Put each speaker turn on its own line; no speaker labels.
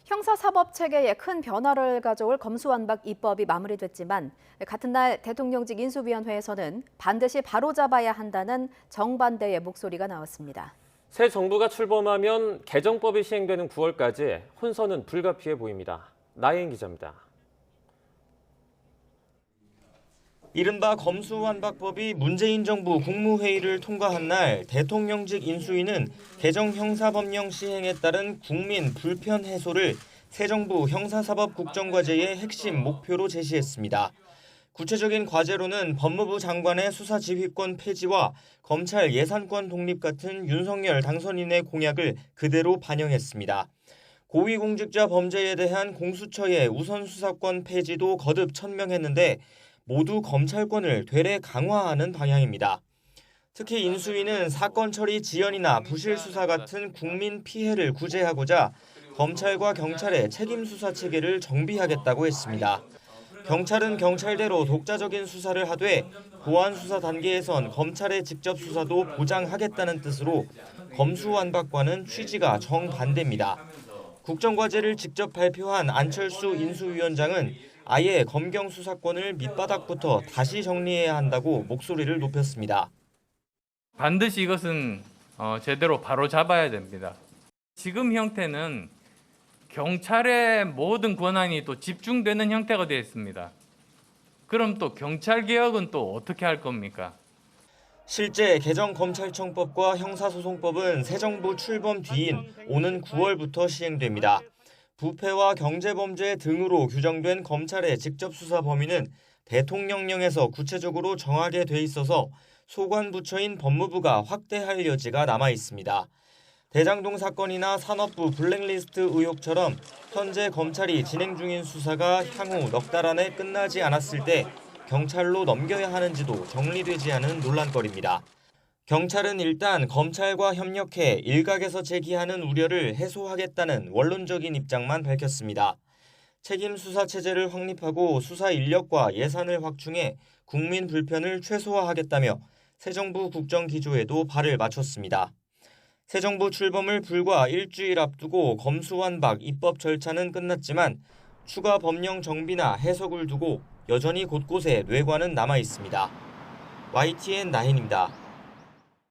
형사사법 체계에 큰 변화를 가져올 검수완박 입법이 마무리됐지만 같은 날 대통령직 인수위원회에서는 반드시 바로잡아야 한다는 정반대의 목소리가 나왔습니다.
새 정부가 출범하면 개정법이 시행되는 9월까지 혼선은 불가피해 보입니다. 나혜인 기자입니다.
이른바 검수완박법이 문재인 정부 국무회의를 통과한 날 대통령직 인수위는 개정 형사법령 시행에 따른 국민 불편 해소를 새 정부 형사사법 국정과제의 핵심 목표로 제시했습니다. 구체적인 과제로는 법무부 장관의 수사지휘권 폐지와 검찰 예산권 독립 같은 윤석열 당선인의 공약을 그대로 반영했습니다. 고위공직자 범죄에 대한 공수처의 우선수사권 폐지도 거듭 천명했는데 모두 검찰권을 되레 강화하는 방향입니다. 특히 인수위는 사건 처리 지연이나 부실 수사 같은 국민 피해를 구제하고자 검찰과 경찰의 책임 수사 체계를 정비하겠다고 했습니다. 경찰은 경찰대로 독자적인 수사를 하되 보안 수사 단계에선 검찰의 직접 수사도 보장하겠다는 뜻으로 검수완박과는 취지가 정반대입니다. 국정과제를 직접 발표한 안철수 인수위원장은 아예 검경 수사권을 밑바닥부터 다시 정리해야 한다고 목소리를 높였습니다.
반드시 이것은 제대로 바로잡아야 됩니다. 지금 형태는 경찰의 모든 권한이 또 집중되는 형태가 되어 있습니다. 그럼 또 경찰 개혁은 또 어떻게 할 겁니까?
실제 개정 검찰청법과 형사소송법은 새 정부 출범 뒤인 오는 9월부터 시행됩니다. 부패와 경제범죄 등으로 규정된 검찰의 직접 수사 범위는 대통령령에서 구체적으로 정하게 돼 있어서 소관 부처인 법무부가 확대할 여지가 남아 있습니다. 대장동 사건이나 산업부 블랙리스트 의혹처럼 현재 검찰이 진행 중인 수사가 향후 넉 달 안에 끝나지 않았을 때 경찰로 넘겨야 하는지도 정리되지 않은 논란거리입니다. 경찰은 일단 검찰과 협력해 일각에서 제기하는 우려를 해소하겠다는 원론적인 입장만 밝혔습니다. 책임 수사 체제를 확립하고 수사 인력과 예산을 확충해 국민 불편을 최소화하겠다며 새 정부 국정 기조에도 발을 맞췄습니다. 새 정부 출범을 불과 일주일 앞두고 검수완박 입법 절차는 끝났지만 추가 법령 정비나 해석을 두고 여전히 곳곳에 뇌관은 남아 있습니다. YTN 나인입니다.